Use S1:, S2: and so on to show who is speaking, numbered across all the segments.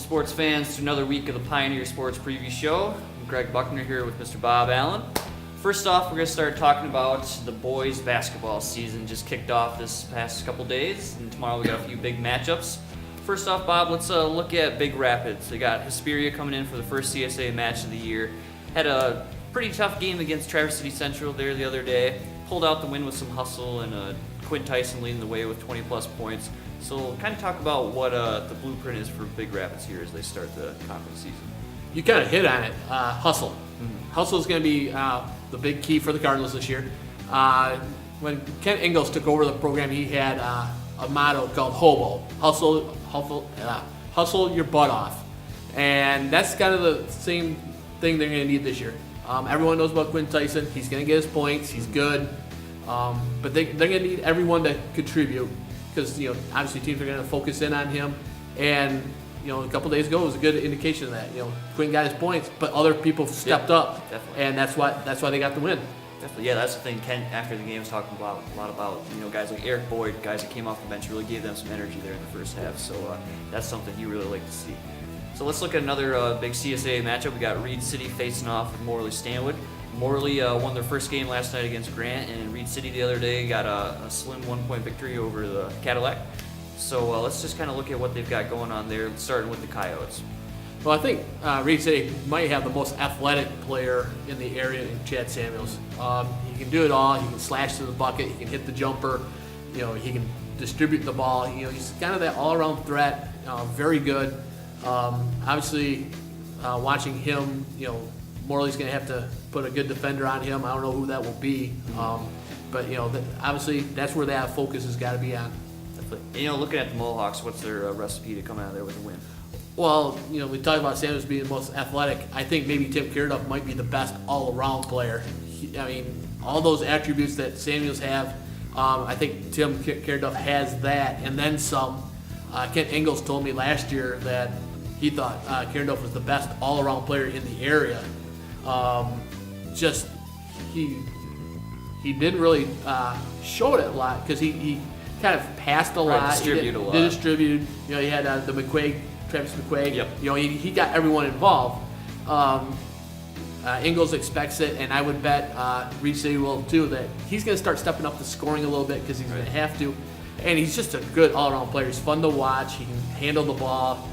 S1: sports fans, to another week of the Pioneer Sports Preview Show. I'm Greg Buckner here with Mr. Bob Allen. First off, we're going to start talking about the boys' basketball season. Just kicked off this past couple days, and tomorrow we got a few big matchups. First off, Bob, let's look at Big Rapids. They got Hesperia coming in for the first CSA match of the year. Had a pretty tough game against Traverse City Central there the other day. Pulled out the win with some hustle, and Quinn Tyson leading the way with 20-plus points. So kind of talk about what the blueprint is for Big Rapids here as they start the conference season.
S2: You kind of hit on it. Hustle.
S1: Mm-hmm.
S2: Hustle is going to be the big key for the Cardinals this year. When Kent Ingles took over the program, he had a motto called HOBO. Hustle your butt off. And that's kind of the same thing they're going to need this year. Everyone knows about Quinn Tyson. He's going to get his points. He's good. But they're going to need everyone to contribute because, obviously teams are going to focus in on him. And, a couple days ago it was a good indication of that. Quinn got his points, but other people stepped up.
S1: Definitely.
S2: And that's why they got the win.
S1: Definitely, yeah, that's the thing. Kent, after the game, was talking a lot about guys like Eric Boyd, guys that came off the bench, really gave them some energy there in the first half. So that's something you really like to see. So let's look at another big CSA matchup. We got Reed City facing off with Morley Stanwood. Morley won their first game last night against Grant, and Reed City the other day got a slim 1-point victory over the Cadillac. So let's just kind of look at what they've got going on there, starting with the Coyotes.
S2: Well, I think Reed City might have the most athletic player in the area in Chad Samuels. He can do it all. He can slash to the bucket. He can hit the jumper. He can distribute the ball. He's kind of that all-around threat. Very good. Obviously, watching him, Morley's going to have to put a good defender on him. I don't know who that will be. But obviously, that's where that focus has got to be on.
S1: Definitely. Looking at the Mohawks, what's their recipe to come out of there with a win?
S2: Well, we talked about Samuels being the most athletic. I think maybe Tim Kierduff might be the best all-around player. All those attributes that Samuels have, I think Tim Kierduff has that, and then some. Kent Ingles told me last year that he thought Kierduff was the best all-around player in the area. He didn't really show it a lot because he kind of passed a lot.
S1: Distributed a lot.
S2: Distributed. He had the McQuaig, Travis McQuaig.
S1: Yep.
S2: He got everyone involved. Ingles expects it, and I would bet Reed City will too, that he's going to start stepping up the scoring a little bit because he's going to have to. And he's just a good all-around player. He's fun to watch. He can handle the ball.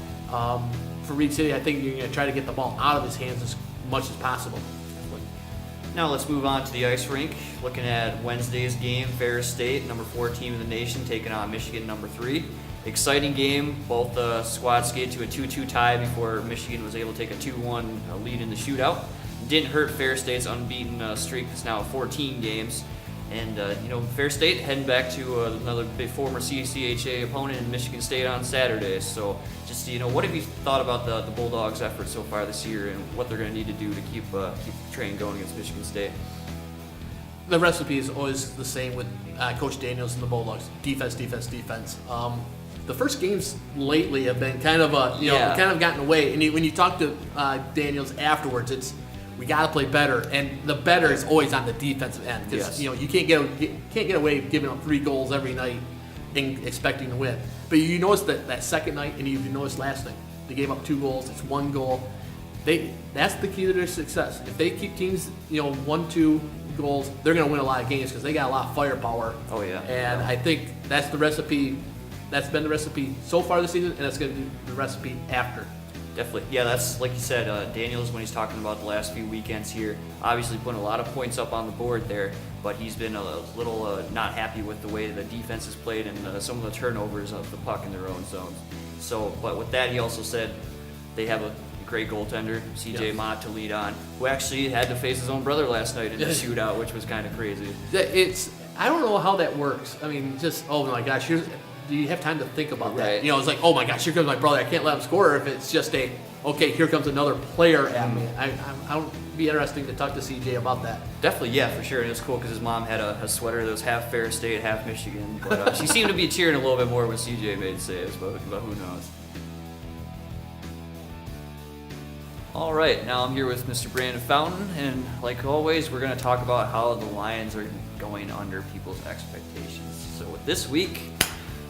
S2: For Reed City, I think you're going to try to get the ball out of his hands as much as possible.
S1: Now let's move on to the ice rink. Looking at Wednesday's game, Ferris State, number 4 team in the nation, taking on Michigan, number 3. Exciting game. Both squads skated to a 2-2 tie before Michigan was able to take a 2-1 lead in the shootout. Didn't hurt Ferris State's unbeaten streak. It's now 14 games. And, Ferris State heading back to another big former CCHA opponent in Michigan State on Saturday. So just, what have you thought about the Bulldogs' effort so far this year and what they're going to need to do to keep the train going against Michigan State?
S2: The recipe is always the same with Coach Daniels and the Bulldogs. Defense, defense, defense. The first games lately have been kind of kind of gotten away. And when you talk to Daniels afterwards, it's we got to play better, and the better is always on the defensive end because you can't get away giving up 3 goals every night and expecting to win. But you notice that second night, and you noticed last night, they gave up 2 goals. It's 1 goal. That's the key to their success. If they keep teams 1-2 goals, they're going to win a lot of games because they got a lot of firepower.
S1: Oh yeah.
S2: And I think that's the recipe. That's been the recipe so far this season, and that's going to be the recipe after.
S1: Definitely. Yeah, that's like you said, Daniels, when he's talking about the last few weekends here, obviously putting a lot of points up on the board there, but he's been a little not happy with the way the defense is played and some of the turnovers of the puck in their own zones. So, but with that, he also said they have a great goaltender, CJ Mott, to lead on, who actually had to face his own brother last night in the shootout, which was kind of crazy.
S2: I don't know how that works. Oh my gosh, do you have time to think about that?
S1: Right.
S2: It's like, oh my gosh, here comes my brother. I can't let him score. Or if it's just okay, here comes another player at me. It'd be interesting to talk to CJ about that.
S1: Definitely, yeah, for sure. And it was cool because his mom had a sweater that was half Ferris State, half Michigan. But she seemed to be cheering a little bit more when CJ made saves, but who knows. All right, now I'm here with Mr. Brandon Fountain, and like always, we're going to talk about how the Lions are going under people's expectations. So with this week,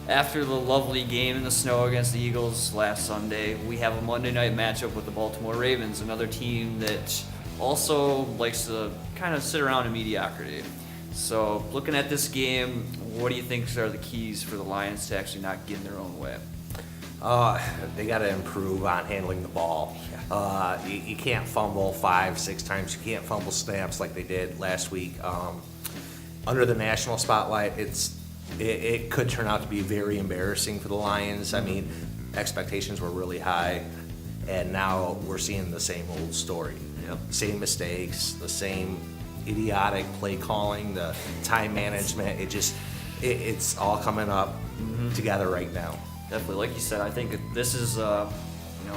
S1: After the lovely game in the snow against the Eagles last Sunday, we have a Monday night matchup with the Baltimore Ravens, another team that also likes to kind of sit around in mediocrity. So, looking at this game, what do you think are the keys for the Lions to actually not get in their own way?
S3: They got to improve on handling the ball. You can't fumble 5-6 times. You can't fumble snaps like they did last week. Under the national spotlight, it could turn out to be very embarrassing for the Lions. I mean, expectations were really high, and now we're seeing the same old story.
S1: Yep.
S3: Same mistakes, the same idiotic play calling, the time management. It's all coming up together right now.
S1: Definitely, like you said, I think this is, the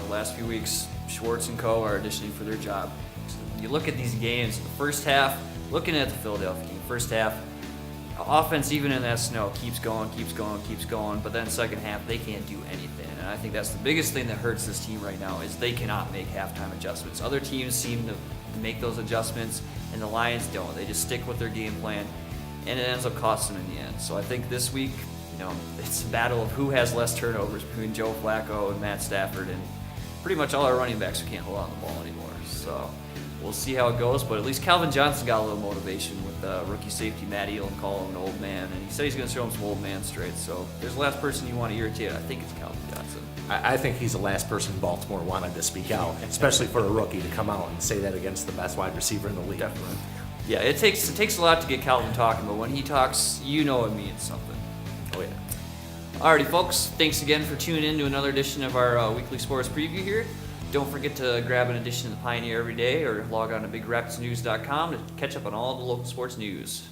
S1: last few weeks, Schwartz and co. are auditioning for their job. You look at these games, the first half, looking at the Philadelphia game, first half, offense, even in that snow, keeps going, but then second half, they can't do anything. And I think that's the biggest thing that hurts this team right now is they cannot make halftime adjustments. Other teams seem to make those adjustments, and the Lions don't. They just stick with their game plan, and it ends up costing them in the end. So I think this week, it's a battle of who has less turnovers between Joe Flacco and Matt Stafford, and pretty much all our running backs who can't hold on to the ball anymore. So we'll see how it goes, but at least Calvin Johnson got a little motivation with rookie safety Matt Elam calling him an old man, and he said he's going to show him some old man straights. So if there's the last person you want to irritate, I think it's Calvin Johnson.
S3: I think he's the last person Baltimore wanted to speak out, especially for a rookie to come out and say that against the best wide receiver in the league.
S1: Definitely. Yeah, it takes a lot to get Calvin talking, but when he talks, it means something.
S3: Oh, yeah.
S1: Alrighty, folks. Thanks again for tuning in to another edition of our weekly sports preview here. Don't forget to grab an edition of the Pioneer every day or log on to BigRapidsNews.com to catch up on all the local sports news.